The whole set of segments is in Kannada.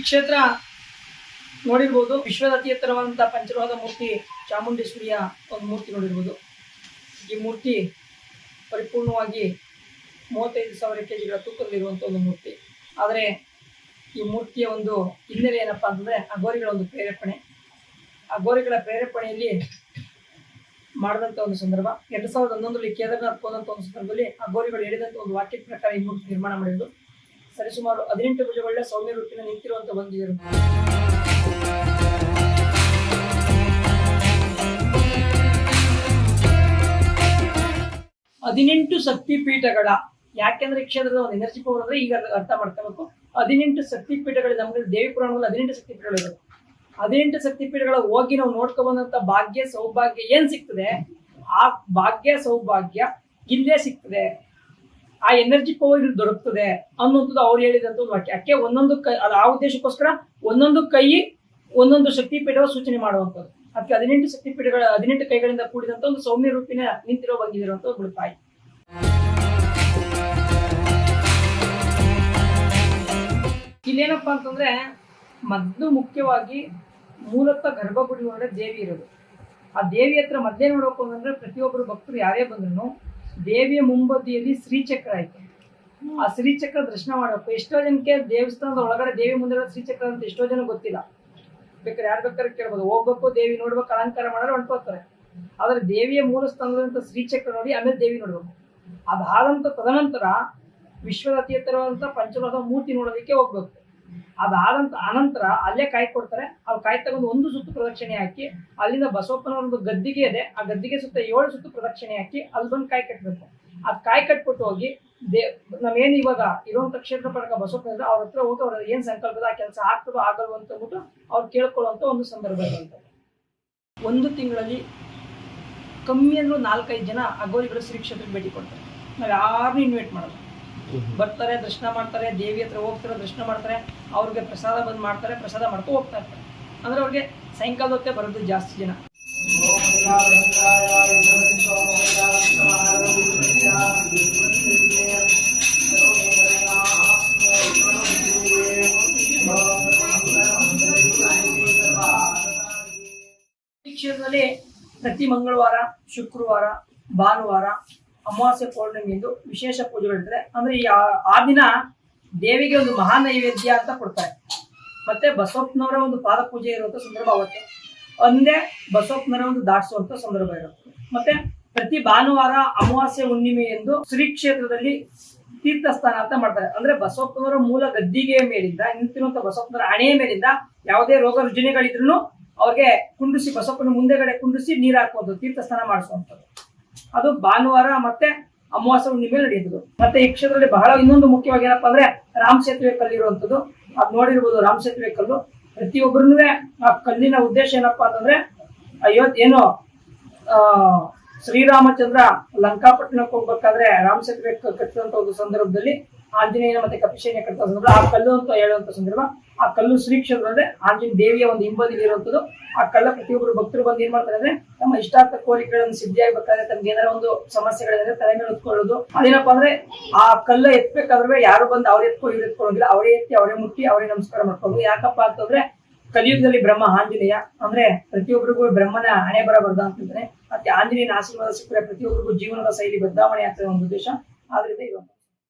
ಕ್ಷೇತ್ರ ನೋಡಿರ್ಬೋದು. ವಿಶ್ವದ ಅತಿ ಎತ್ತರವಾದಂತಹ ಪಂಚಲೋಹದ ಮೂರ್ತಿ ಚಾಮುಂಡೇಶ್ವರಿಯ ಒಂದು ಮೂರ್ತಿ ನೋಡಿರ್ಬೋದು. ಈ ಮೂರ್ತಿ ಪರಿಪೂರ್ಣವಾಗಿ 35,000 kg ತೂಕದಲ್ಲಿರುವಂಥ ಒಂದು ಮೂರ್ತಿ. ಆದರೆ ಈ ಮೂರ್ತಿಯ ಒಂದು ಹಿನ್ನೆಲೆ ಏನಪ್ಪಾ ಅಂತಂದ್ರೆ ಅಘೋರಿಗಳ ಒಂದು ಪ್ರೇರೇಪಣೆ. ಅಘೋರಿಗಳ ಪ್ರೇರೇಪಣೆಯಲ್ಲಿ ಮಾಡಿದಂಥ ಒಂದು ಸಂದರ್ಭ 2011ರಲ್ಲಿ ಕೇದಾರನಾಥ್ ಹೋದಂಥ ಒಂದು ಸಂದರ್ಭದಲ್ಲಿ ಅಘೋರಿಗಳು ಹೇಳಿದಂಥ ಒಂದು ವಾಕ್ಯದ ಪ್ರಕಾರ ಈ ಮೂರ್ತಿ ನಿರ್ಮಾಣ ಮಾಡಿದ್ದು. ಸರಿಸುಮಾರು 18 ಭುಜಗಳ ಸೌಮ್ಯ ರೂಪಿನ ನಿಂತಿರುವಂಥ ಬಂದಿದ್ದರು. 18 ಶಕ್ತಿ ಪೀಠಗಳ, ಯಾಕೆಂದ್ರೆ ಕ್ಷೇತ್ರದ ಒಂದು ಎನರ್ಜಿ ಪವರ್ ಅಂದ್ರೆ ಈಗ ಅರ್ಥ ಮಾಡ್ಕೋಬೇಕು. 18 ಶಕ್ತಿ ಪೀಠಗಳು ನಮಗೆ ದೇವಿ ಪುರಾಣದಲ್ಲಿ 18 ಶಕ್ತಿ ಪೀಠಗಳಿವೆ. 18 ಶಕ್ತಿ ಪೀಠಗಳ ಹೋಗಿ ನಾವು ನೋಡ್ಕೊ ಬಂದಂತ ಭಾಗ್ಯ ಸೌಭಾಗ್ಯ ಏನ್ ಸಿಗ್ತದೆ, ಆ ಭಾಗ್ಯ ಸೌಭಾಗ್ಯ ಇಲ್ಲೇ ಸಿಗ್ತದೆ. ಆ ಎನರ್ಜಿ ಪವರ್ ಇಲ್ಲಿ ದೊರಕ್ತದೆ ಅನ್ನುವಂಥದ್ದು ಅವ್ರು ಹೇಳಿದಂತ ಒಂದು ವಾಕ್ಯ. ಯಾಕೆ ಒಂದೊಂದು ಕೈ, ಅದು ಆ ಉದ್ದೇಶಕ್ಕೋಸ್ಕರ ಒಂದೊಂದು ಕೈ ಒಂದೊಂದು ಶಕ್ತಿ ಪೀಠವ ಸೂಚನೆ ಮಾಡುವಂಥದ್ದು. ಅದಕ್ಕೆ 18 ಶಕ್ತಿ ಪೀಠಗಳ 18 ಕೈಗಳಿಂದ ಕೂಡಿದಂತ ಒಂದು ಸೌಮ್ಯ ರೂಪಿನ ನಿಂತಿರೋ ಬಂದಿರುವಂತ ಒಂದು ತಾಯಿ. ಇಲ್ಲೇನಪ್ಪಾ ಅಂತಂದ್ರೆ ಮೊದಲು ಮುಖ್ಯವಾಗಿ ಮೂಲತಃ ಗರ್ಭಗುಡಿ ಒಳಗಡೆ ದೇವಿ ಇರೋದು. ಆ ದೇವಿ ಹತ್ರ ಮಧ್ಯೆ ನೋಡೋಕು ಅಂತಂದ್ರೆ ಪ್ರತಿಯೊಬ್ಬರು ಭಕ್ತರು ಯಾರೇ ಬಂದ್ರು ದೇವಿಯ ಮುಂಬದಿಯಲ್ಲಿ ಶ್ರೀಚಕ್ರ ಐತೆ. ಆ ಶ್ರೀಚಕ್ರ ದರ್ಶನ ಮಾಡಬೇಕು. ಎಷ್ಟೋ ಜನಕ್ಕೆ ದೇವಸ್ಥಾನದ ಒಳಗಡೆ ದೇವಿ ಮುಂದೆ ಶ್ರೀಚಕ್ರ ಅಂತ ಎಷ್ಟೋ ಜನ ಗೊತ್ತಿಲ್ಲ. ಬೇಕಾದ್ರೆ ಯಾರು ಬೇಕಾದ್ರೆ ಕೇಳ್ಬೋದು. ಹೋಗ್ಬೇಕು, ದೇವಿ ನೋಡ್ಬೇಕು, ಅಲಂಕಾರ ಮಾಡೋರು ಹೊಂಟೋಗ್ತಾರೆ. ಆದ್ರೆ ದೇವಿಯ ಮೂಲ ಸ್ಥಾನದಂತ ಶ್ರೀಚಕ್ರ ನೋಡಿ ಆಮೇಲೆ ದೇವಿ ನೋಡ್ಬೇಕು. ಅದಾದಂತ ತದನಂತರ ವಿಶ್ವದ ಅತಿ ಎತ್ತರವಾದಂತ ಪಂಚಲೋಹದ ಮೂರ್ತಿ ನೋಡೋದಕ್ಕೆ ಹೋಗ್ಬೇಕು. ಅದಾದಂತ ಅನಂತರ ಅಲ್ಲೇ ಕಾಯಿ ಕೊಡ್ತಾರೆ. ಅವ್ರು ಕಾಯಿ ತಗೊಂಡು ಒಂದು ಸುತ್ತು ಪ್ರದಕ್ಷಿಣೆ ಹಾಕಿ ಅಲ್ಲಿಂದ ಬಸವಪ್ಪನ ಒಂದು ಗದ್ದಿಗೆ ಇದೆ, ಆ ಗದ್ದಿಗೆ ಸುತ್ತ 7 ಸುತ್ತು ಪ್ರದಕ್ಷಿಣೆ ಹಾಕಿ ಅಲ್ಲಿ ಬಂದು ಕಾಯಿ ಕಟ್ಟಬೇಕು. ಅದ್ ಕಾಯಿ ಕಟ್ಬಿಟ್ಟು ಹೋಗಿ ನಾವೇನು ಇವಾಗ ಇರುವಂತ ಕ್ಷೇತ್ರ ಪರಕ ಬಸವಪ್ಪ ಇದ್ರೆ ಅವ್ರ ಹತ್ರ ಹೋಗಿ ಅವ್ರ ಏನ್ ಸಂಕಲ್ಪದ ಆ ಕೆಲಸ ಆಗ್ತದೋ ಆಗಲ್ವ ಅಂತ ಅಂದ್ಬಿಟ್ಟು ಅವ್ರು ಕೇಳ್ಕೊಳ್ಳುವಂತ ಒಂದು ಸಂದರ್ಭ ಇರುವಂಥದ್ದು. ಒಂದು ತಿಂಗಳಲ್ಲಿ ಕಮ್ಮಿ ಅಂದ್ರೂ 4-5 ಜನ ಅಘೋರಿಗಳು ಶ್ರೀ ಕ್ಷೇತ್ರಕ್ಕೆ ಭೇಟಿ ಕೊಡ್ತಾರೆ. ನಾವ್ ಯಾರನ್ನೂ ಇನ್ವೈಟ್ ಮಾಡಲ್ಲ. ಬರ್ತಾರೆ, ದರ್ಶನ ಮಾಡ್ತಾರೆ, ದೇವಿ ಹತ್ರ ಹೋಗ್ತಾರೆ, ದರ್ಶನ ಮಾಡ್ತಾರೆ, ಅವ್ರಿಗೆ ಪ್ರಸಾದ ಬಂದ್ ಮಾಡ್ತಾರೆ, ಪ್ರಸಾದ ಮಾಡ್ಕೊ ಹೋಗ್ತಾ ಇರ್ತಾರೆ. ಅಂದ್ರೆ ಅವ್ರಿಗೆ ಸಾಯಂಕಾಲದ ಹೊತ್ತೇ ಬರೋದು ಜಾಸ್ತಿ ಜನ. ಈ ಕ್ಷೇತ್ರದಲ್ಲಿ ಪ್ರತಿ ಮಂಗಳವಾರ, ಶುಕ್ರವಾರ, ಭಾನುವಾರ, ಅಮಾವಾಸ್ಯೆ, ಪೌರ್ಣಮಿ ಎಂದು ವಿಶೇಷ ಪೂಜೆಗಳಿರ್ತದೆ. ಅಂದ್ರೆ ಆ ದಿನ ದೇವಿಗೆ ಒಂದು ಮಹಾ ನೈವೇದ್ಯ ಅಂತ ಕೊಡ್ತಾರೆ. ಮತ್ತೆ ಬಸವಪ್ಪನವರ ಒಂದು ಪಾದ ಪೂಜೆ ಇರುವಂತ ಸಂದರ್ಭ ಅವತ್ತೆ. ಒಂದೇ ಬಸವಪ್ಪನವರ ಒಂದು ದಾಟಿಸುವಂತ ಸಂದರ್ಭ ಇರುತ್ತೆ. ಮತ್ತೆ ಪ್ರತಿ ಭಾನುವಾರ, ಅಮಾವಾಸ್ಯೆ, ಹುಣ್ಣಿಮೆ ಎಂದು ಶ್ರೀ ಕ್ಷೇತ್ರದಲ್ಲಿ ತೀರ್ಥಸ್ಥಾನ ಅಂತ ಮಾಡ್ತಾರೆ. ಅಂದ್ರೆ ಬಸವಪ್ಪನವರ ಮೂಲ ಗದ್ದಿಗೆಯ ಮೇಲಿಂದ ನಿಂತಿರುವಂತ ಬಸವಪ್ಪನವರ ಹಣೆಯ ಮೇಲಿಂದ ಯಾವುದೇ ರೋಗ ರುಜಿನಗಳಿದ್ರು ಅವ್ರಿಗೆ ಕುಂಡಿಸಿ ಬಸವಪ್ಪನ ಮುಂದೆಗಡೆ ಕುಂಡಿಸಿ ನೀರು ಹಾಕುವಂಥದ್ದು, ತೀರ್ಥಸ್ಥಾನ ಮಾಡಿಸುವಂಥದ್ದು. ಅದು ಭಾನುವಾರ ಮತ್ತೆ ಅಮಾವಾಸ್ಯೆ, ಹುಣ್ಣಿಮೆ ನಡೆಯುವುದು. ಮತ್ತೆ ಈ ಕ್ಷೇತ್ರದಲ್ಲಿ ಬಹಳ ಇನ್ನೊಂದು ಮುಖ್ಯವಾಗಿ ಏನಪ್ಪಾ ಅಂದ್ರೆ ರಾಮ ಸೇತುವೆ ಕಲ್ಲಿರುವಂಥದ್ದು. ಅದ್ ನೋಡಿರ್ಬೋದು. ರಾಮ ಸೇತುವೆ ಕಲ್ಲು ಪ್ರತಿಯೊಬ್ಬರೂ ಆ ಕಲ್ಲಿನ ಉದ್ದೇಶ ಏನಪ್ಪಾ ಅಂತಂದ್ರೆ ಏನು ಶ್ರೀರಾಮಚಂದ್ರ ಲಂಕಾಪಟ್ಟಣಕ್ಕೆ ಹೋಗ್ಬೇಕಾದ್ರೆ ರಾಮ ಸೇತುವೆ ಕಟ್ಟಿದಂತ ಒಂದು ಸಂದರ್ಭದಲ್ಲಿ ಆಂಜನೇಯನ ಮತ್ತೆ ಕಪಿಶೇನ ಕಟ್ಟಿದ ಸಂದರ್ಭ ಆ ಕಲ್ಲು ಅಂತ ಹೇಳುವಂತ ಸಂದರ್ಭ. ಆ ಕಲ್ಲು ಶ್ರೀ ಕ್ಷೇತ್ರದಲ್ಲಿ ಆಂಜನೇಯ ದೇವಿಯ ಒಂದು ಹಿಂಬದಿಲಿ ಇರುವಂತದ್ದು. ಆ ಕಲ್ಲ ಪ್ರತಿಯೊಬ್ಬರು ಭಕ್ತರು ಬಂದು ಏನ್ ಮಾಡ್ತಾರೆ ಅಂದ್ರೆ ತಮ್ಮ ಇಷ್ಟಾರ್ಥ ಕೋರಿಕೆಗಳನ್ನು ಸಿದ್ಧಿ ಆಗ್ಬೇಕಾದ್ರೆ ತಮ್ಗೆ ಏನಾರ ಒಂದು ಸಮಸ್ಯೆಗಳಿದ್ರೆ ತಲೆ ಮೇಲೆ ಹೊತ್ಕೊಳ್ಳೋದು. ಅದೇನಪ್ಪಾ ಅಂದ್ರೆ ಆ ಕಲ್ಲ ಎತ್ಬೇಕಾದ್ರೆ ಯಾರು ಬಂದು ಅವ್ರ ಇವ್ರು ಎತ್ಕೊಳ್ಳೋದಿಲ್ಲ. ಅವರೇ ಎತ್ತಿ, ಅವರೇ ಮುಟ್ಟಿ, ಅವರೇ ನಮಸ್ಕಾರ ಮಾಡ್ಕೊಳ್ಳೋದು. ಯಾಕಪ್ಪ ಅಂತಂದ್ರೆ ಕಲಿಯುಗದಲ್ಲಿ ಬ್ರಹ್ಮ ಆಂಜನೇಯ ಅಂದ್ರೆ ಪ್ರತಿಯೊಬ್ಬರಿಗೂ ಬ್ರಹ್ಮನ ಹಣೆ ಬರಬಾರ್ದು ಅಂತಂದ್ರೆ ಮತ್ತೆ ಆಂಜನೇಯನ ಆಶೀರ್ವಾದ ಸಿಕ್ಕರೆ ಪ್ರತಿಯೊಬ್ಬರಿಗೂ ಜೀವನದ ಶೈಲಿ ಬದಲಾವಣೆ ಆಗ್ತದೆ ಒಂದು ಉದ್ದೇಶ. ಆದ್ರಿಂದ ಇವಾಗ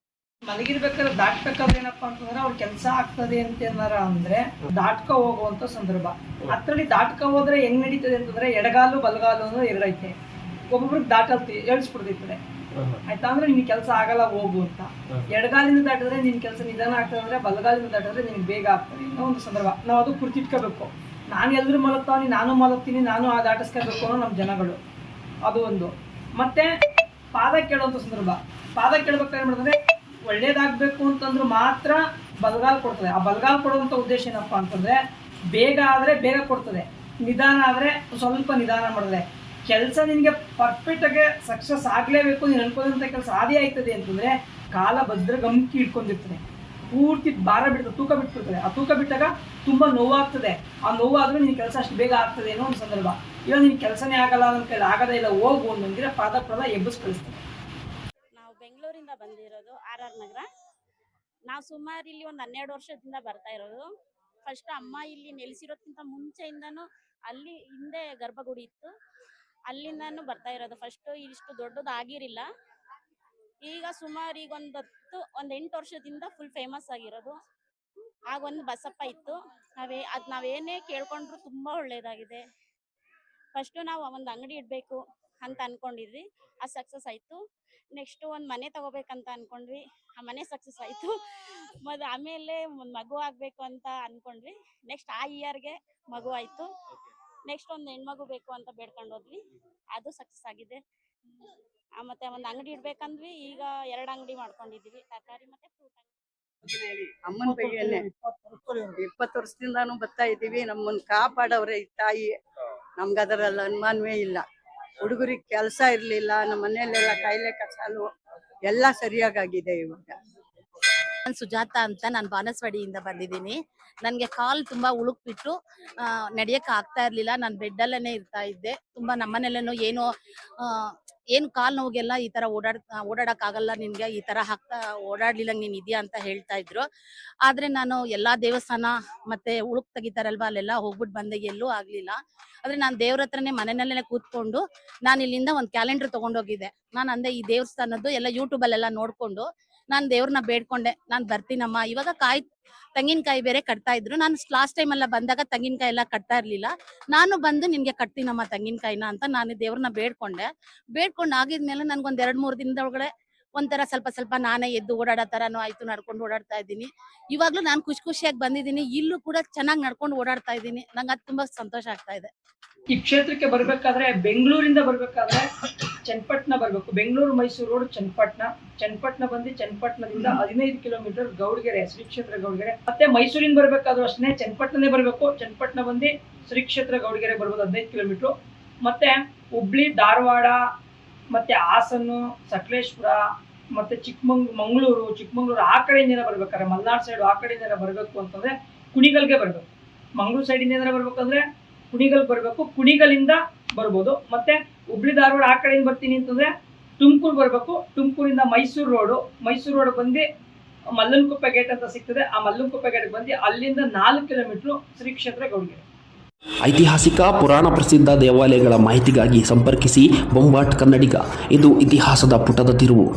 ಮಲಗಿರ್ಬೇಕಾದ್ರೆ ದಾಟ್ಬೇಕಾದ್ರೆ ಏನಪ್ಪಾ ಅಂತಂದ್ರೆ ಅವ್ರ ಕೆಲಸ ಆಗ್ತದೆ ಅಂತ ಏನಾರ ಅಂದ್ರೆ ದಾಟ್ಕ ಹೋಗುವಂತ ಸಂದರ್ಭ. ಅದ್ರಲ್ಲಿ ದಾಟ್ಕ ಹೋದ್ರೆ ಹೆಂಗ್ ನಡೀತದೆ ಅಂತಂದ್ರೆ ಎಡಗಾಲು ಬಲಗಾಲು ಅನ್ನೋ ಎರಡೈತೆ. ಒಬ್ಬೊಬ್ರಿಗೆ ದಾಟಲ್ತಿ ಏಳ್ಸ್ಬಿಡ್ತೈತದೆ. ಆಯ್ತಾ ಅಂದ್ರೆ ನಿನ್ ಕೆಲಸ ಆಗಲ್ಲ ಹೋಗು ಅಂತ. ಎಡಗಾಲಿಂದ ದಾಟಿದ್ರೆ ನಿನ್ ಕೆಲಸ ನಿಧಾನ ಆಗ್ತದೆ ಅಂದ್ರೆ ಬಲಗಾಲಿಂದ ದಾಟಿದ್ರೆ ನಿನ್ಗೆ ಬೇಗ ಆಗ್ತದೆ ಅನ್ನೋ ಒಂದು ಸಂದರ್ಭ. ನಾವು ಅದು ಕುರ್ತಿಟ್ಕೋಬೇಕು. ನಾನು ಎಲ್ರು ಮಲಗ್ತಾವನಿ, ನಾನು ಮಲಗ್ತೀನಿ, ನಾನು ಆ ದಾಟಿಸ್ಕೋಬೇಕು ಅನ್ನೋ ನಮ್ಮ ಜನಗಳು. ಅದು ಒಂದು. ಮತ್ತೆ ಪಾದ ಕೇಳುವಂತ ಸಂದರ್ಭ. ಪಾದ ಕೇಳ್ಬೇಕಾದ್ರೆ ಮಾಡಿದ್ರೆ ಒಳ್ಳೇದಾಗ್ಬೇಕು ಅಂತಂದ್ರೆ ಮಾತ್ರ ಬಲಗಾಲ್ ಕೊಡ್ತದೆ. ಆ ಬಲಗಾಲ್ ಕೊಡುವಂತ ಉದ್ದೇಶ ಏನಪ್ಪಾ ಅಂತಂದ್ರೆ ಬೇಗ ಆದ್ರೆ ಬೇಗ ಕೊಡ್ತದೆ, ನಿಧಾನ ಆದ್ರೆ ಸ್ವಲ್ಪ ನಿಧಾನ ಮಾಡಿದ್ರೆ ಕೆಲಸ ನಿನ್ಗೆ ಪರ್ಫೆಕ್ಟ್ ಆಗಿ ಸಕ್ಸಸ್ ಆಗ್ಲೇಬೇಕು. ನೀನು ಅನ್ಕೊಂಡಂತ ಕೆಲಸ ಆದಿ ಆಯ್ತದೆ ಅಂತಂದ್ರೆ ಕಾಲ ಭದ್ರ ಗಮಕಿ ಇಟ್ಕೊಂಡಿರ್ತದೆ, ಪೂರ್ತಿ ಭಾರ ಬಿಡ್ತದೆ, ತೂಕ ಬಿಟ್ಬಿಡ್ತದೆ. ಆ ತೂಕ ಬಿಟ್ಟಾಗ ತುಂಬಾ ನೋವಾಗ್ತದೆ. ಆ ನೋವಾದ್ರೂ ನಿನ್ ಕೆಲಸ ಅಷ್ಟು ಬೇಗ ಆಗ್ತದೆ ಅನ್ನೋ ಒಂದು ಸಂದರ್ಭ. ಇವಾಗ ನಿನ್ ಕೆಲಸನೇ ಆಗಲ್ಲ, ನನ್ನ ಕೈಲಿ ಆಗದೇ ಇಲ್ಲ, ಹೋಗು ಅನ್ನಂಗಿದ್ರೆ ಪಾದ ಎಬ್ಬಿಸ್ ಕಳಿಸ್ತದೆ. ನಾವು ಬೆಂಗಳೂರಿಂದ ಬಂದಿರೋದು, RR ನಗರ. ನಾವು ಸುಮಾರು ಇಲ್ಲಿ ಒಂದು 12 ವರ್ಷದಿಂದ ಬರ್ತಾ ಇರೋದು. ಫಸ್ಟ್ ಅಮ್ಮ ಇಲ್ಲಿ ನೆಲೆಸಿರೋದ್ಕಿಂತ ಮುಂಚೆಯಿಂದನೂ ಅಲ್ಲಿ ಹಿಂದೆ ಗರ್ಭಗುಡಿ ಇತ್ತು, ಅಲ್ಲಿಂದಾನು ಬರ್ತಾ ಇರೋದು. ಫಸ್ಟ್ ಇಷ್ಟು ದೊಡ್ಡದಾಗಿರಿಲ್ಲ, ಈಗ ಸುಮಾರು ಈಗ ಒಂದ್ 8 ವರ್ಷದಿಂದ ಫುಲ್ ಫೇಮಸ್ ಆಗಿರೋದು. ಆಗ ಒಂದು ಬಸಪ್ಪ ಇತ್ತು, ನಾವೇನೇ ಕೇಳ್ಕೊಂಡ್ರು ತುಂಬಾ ಒಳ್ಳೇದಾಗಿದೆ. ಫಸ್ಟ್ ನಾವು ಒಂದು ಅಂಗಡಿ ಇಡ್ಬೇಕು ಅಂತ ಅನ್ಕೊಂಡಿದ್ವಿ, ಅದು ಸಕ್ಸಸ್ ಆಯ್ತು. ನೆಕ್ಸ್ಟ್ ಒಂದು ಮನೆ ತಗೋಬೇಕಂತ ಅನ್ಕೊಂಡ್ವಿ, ಆ ಮನೆ ಸಕ್ಸಸ್ ಆಯ್ತು. ಮತ್ತೆ ಆಮೇಲೆ ಒಂದು ಮಗು ಆಗ್ಬೇಕು ಅಂತ ಅನ್ಕೊಂಡ್ವಿ, ನೆಕ್ಸ್ಟ್ ಆ ಇಯರ್ಗೆ ಮಗು ಆಯ್ತು. ನೆಕ್ಸ್ಟ್ ಒಂದು ಹೆಣ್ಮಗು ಬೇಕು ಅಂತ ಬೇಡ್ಕೊಂಡು ಹೋದ್ವಿ, ಅದು ಸಕ್ಸಸ್ ಆಗಿದೆ. ಮತ್ತೆ ಒಂದು ಅಂಗಡಿ ಇಡ್ಬೇಕಂದ್ವಿ, ಈಗ 2 ಅಂಗಡಿ ಮಾಡ್ಕೊಂಡಿದೀವಿ, ತರಕಾರಿ ಮತ್ತೆ ಫ್ರೂಟ್ ಅಂಗಡಿ. ಅಮ್ಮನ ಬೈಯಲ್ಲೇ 20 ವರ್ಷದಿಂದಾನು ಬರ್ತಾ ಇದೀವಿ. ನಮ್ಮನ್ನ ಕಾಪಾಡವ್ರೆ ಈ ತಾಯಿ, ನಮ್ಗದರಲ್ಲಿ ಅನುಮಾನವೇ ಇಲ್ಲ. ಹುಡುಗರಿಗೆ ಕೆಲಸ ಇರ್ಲಿಲ್ಲ, ನಮ್ಮ ಮನೆಯಲ್ಲೆಲ್ಲ ಕಾಯಿಲೆ ಕಸಾಲು ಎಲ್ಲ ಸರಿಯಾಗಿದೆ ಇವಾಗ. ನಾನು ಸುಜಾತ ಅಂತ, ನಾನು ಬಾನಸವಾಡಿಯಿಂದ ಬಂದಿದ್ದೀನಿ. ನನಗೆ ಕಾಲ್ ತುಂಬಾ ಉಳುಕ್ಬಿಟ್ಟು ನಡೆಯಕ್ಕೆ ಆಗ್ತಾ ಇರ್ಲಿಲ್ಲ. ನಾನು ಬೆಡ್ಡಲ್ಲೇ ಇರ್ತಾ ಇದ್ದೆ. ತುಂಬಾ ನಮ್ಮನೆಲ್ಲೂ ಏನು ಕಾಲ್ ನೋವಿಗೆಲ್ಲ ಈ ತರ ಓಡಾಡಕ್ ಆಗಲ್ಲ ನಿನ್ಗೆ, ಈ ತರ ಓಡಾಡ್ಲಿಲ್ಲ ನೀನ್ ಇದೆಯಾ ಅಂತ ಹೇಳ್ತಾ ಇದ್ರು. ಆದ್ರೆ ನಾನು ಎಲ್ಲಾ ದೇವಸ್ಥಾನ ಮತ್ತೆ ಉಳುಕ್ ತೆಗಿತಾರಲ್ವಾ, ಅಲ್ಲೆಲ್ಲ ಹೋಗ್ಬಿಟ್ಟು ಬಂದೆ, ಎಲ್ಲೂ ಆಗ್ಲಿಲ್ಲ. ಆದ್ರೆ ನಾನು ದೇವ್ರ ಹತ್ರನೇ ಮನೆಯಲ್ಲೇ ಕೂತ್ಕೊಂಡು ನಾನು ಇಲ್ಲಿಂದ ಒಂದು ಕ್ಯಾಲೆಂಡರ್ ತಗೊಂಡೋಗಿದ್ದೆ. ನಾನು ಅಂದೆ ಈ ದೇವಸ್ಥಾನದ್ದು ಎಲ್ಲ ಯೂಟ್ಯೂಬ್ ಅಲ್ಲೆಲ್ಲ ನೋಡ್ಕೊಂಡು ನಾನು ದೇವ್ರನ್ನ ಬೇಡ್ಕೊಂಡೆ, ನಾನು ಬರ್ತೀನಮ್ಮ. ಇವಾಗ ತೆಂಗಿನಕಾಯಿ ಬೇರೆ ಕಟ್ತಾ ಇದ್ರು. ನಾನು ಲಾಸ್ಟ್ ಟೈಮ್ ಎಲ್ಲ ಬಂದಾಗ ತೆಂಗಿನಕಾಯಿ ಎಲ್ಲ ಕಟ್ತಾ ಇರ್ಲಿಲ್ಲ. ನಾನು ಬಂದು ನಿನ್ಗೆ ಕಟ್ತೀನಮ್ಮ ತೆಂಗಿನಕಾಯಿನ ಅಂತ ನಾನು ದೇವ್ರನ್ನ ಬೇಡ್ಕೊಂಡು ಆಗಿದ್ಮೇಲೆ ನನ್ಗೊಂದ್ 2-3 ದಿನದೊಳಗಡೆ ಒಂಥರ ಸ್ವಲ್ಪ ನಾನೇ ಎದ್ದು ಓಡಾಡೋ ತರನೂ ಆಯ್ತು, ನಡ್ಕೊಂಡು ಓಡಾಡ್ತಾ ಇದ್ದೀನಿ. ಇವಾಗ್ಲೂ ನಾನು ಖುಷಿಯಾಗಿ ಬಂದಿದ್ದೀನಿ. ಇಲ್ಲೂ ಕೂಡ ಚೆನ್ನಾಗಿ ನಡ್ಕೊಂಡು ಓಡಾಡ್ತಾ ಇದ್ದೀನಿ. ನಂಗೆ ಅದು ತುಂಬಾ ಸಂತೋಷ ಆಗ್ತಾ ಇದೆ. ಈ ಕ್ಷೇತ್ರಕ್ಕೆ ಬರ್ಬೇಕಾದ್ರೆ ಬೆಂಗಳೂರಿಂದ ಬರ್ಬೇಕಾದ್ರೆ ಚನ್ನಪಟ್ಟಣ ಬರ್ಬೇಕು. ಬೆಂಗಳೂರು ಮೈಸೂರು ರೋಡ್ ಚನ್ನಪಟ್ಟಣ ಬಂದು ಚನ್ನಪಟ್ಟಣದಿಂದ 15 ಕಿಲೋಮೀಟರ್ ಗೌಡಗೆರೆ, ಶ್ರೀ ಕ್ಷೇತ್ರ ಗೌಡಗೆರೆ. ಮತ್ತೆ ಮೈಸೂರಿಂದ ಬರ್ಬೇಕಾದ್ರೂ ಅಷ್ಟೇ ಚನ್ನಪಟ್ಟಣನೇ ಬರ್ಬೇಕು. ಚನ್ನಪಟ್ಟಣ ಬಂದು ಶ್ರೀ ಕ್ಷೇತ್ರ ಗೌಡಗೆರೆ ಬರ್ಬೋದು 15 ಕಿಲೋಮೀಟರ್. ಮತ್ತೆ ಹುಬ್ಳಿ, ಧಾರವಾಡ, ಮತ್ತೆ ಹಾಸನ, ಸಕಲೇಶ್ಪುರ, ಮತ್ತೆ ಚಿಕ್ಕಮಂಗ್ಳೂರು ಆ ಕಡೆಯಿಂದ ಬರ್ಬೇಕಾದ್ರೆ, ಮಲ್ನಾಡ್ ಸೈಡ್ ಆ ಕಡೆಯಿಂದ ಬರ್ಬೇಕು ಅಂತಂದ್ರೆ ಕುಣಿಗಲ್ಗೆ ಬರ್ಬೇಕು. ಮಂಗಳೂರು ಸೈಡಿಂದ ಬರ್ಬೇಕಂದ್ರೆ ಕುಣಿಗಲ್ ಬರ್ಬೇಕು, ಕುಣಿಗಲಿಂದ ಬರ್ಬೋದು. ಮತ್ತೆ ಹುಬ್ಳಿ, ಧಾರವಾಡ ಆ ಕಡೆಯಿಂದ ಬರ್ತೀನಿ ಅಂತಂದ್ರೆ ತುಮಕೂರು ಬರ್ಬೇಕು. ತುಮಕೂರಿಂದ ಮೈಸೂರು ರೋಡ್ ಬಂದು ಮಲ್ಲನಕುಪ್ಪೆ ಗೇಟ್ ಅಂತ ಸಿಗ್ತದೆ. ಆ ಮಲ್ಲನಕುಪ್ಪೆ ಗೇಟ್ ಬಂದು ಅಲ್ಲಿಂದ 4 ಕಿಲೋಮೀಟರ್ ಶ್ರೀ ಕ್ಷೇತ್ರ ಗೌಡಗೆರೆ. ಐತಿಹಾಸಿಕ ಪುರಾಣ ಪ್ರಸಿದ್ಧ ದೇವಾಲಯಗಳ ಮಾಹಿತಿಗಾಗಿ ಸಂಪರ್ಕಿಸಿ ಬೊಂಬಾಟ್ ಕನ್ನಡಿಗ. ಇದು ಇತಿಹಾಸದ ಪುಟದ ತಿರುವು.